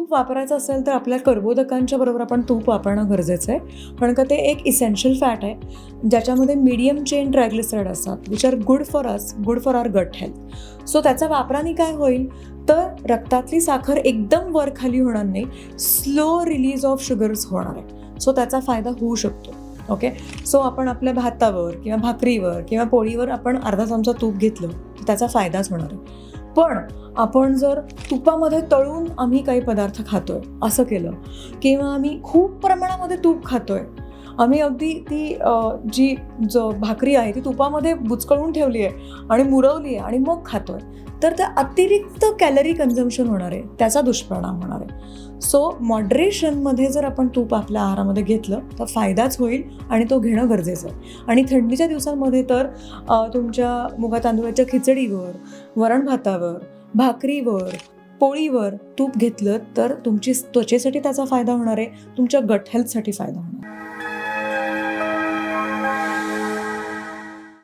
तूप वापरायचं असेल तर आपल्या कर्बोदकांच्या बरोबर आपण तूप वापरणं गरजेचं आहे, कारण का ते एक इसेन्शियल फॅट आहे ज्याच्यामध्ये मीडियम चेन ट्रायग्लिसराईड असतात which are good for us, good for our gut health. So त्याच्या वापराने काय होईल तर रक्तातली साखर एकदम वर खाली होणार नाही, स्लो रिलीज ऑफ शुगर्स होणार आहे. सो त्याचा फायदा होऊ शकतो. ओके, सो आपण आपल्या भातावर किंवा भाकरीवर किंवा पोळीवर आपण अर्धा चमचा तूप घेतलं तर त्याचा फायदाच होणार आहे. पण आपण जर तुपामध्ये तळून आम्ही काही पदार्थ खातोय असं केलं, किंवा आम्ही खूप प्रमाणामध्ये तूप खातोय, आम्ही अगदी ती जी भाकरी आहे ती तुपामध्ये बुचकळून ठेवली आहे आणि मुरवली आहे आणि मग खातोय, तर त्या अतिरिक्त कॅलरी कन्झम्पशन होणार आहे, त्याचा दुष्परिणाम होणार आहे. सो मॉडरेशनमध्ये जर आपण तूप आपल्या आहारामध्ये घेतलं तर फायदाच होईल आणि तो घेणं गरजेचं आहे. आणि थंडीच्या दिवसांमध्ये तर तुमच्या मुगा तांदूळाच्या खिचडीवर, वरण भातावर, भाकरीवर, पोळीवर तूप घेतलं तर तुमची त्वचेसाठी त्याचा फायदा होणार आहे, तुमच्या गट हेल्थसाठी फायदा होणार आहे.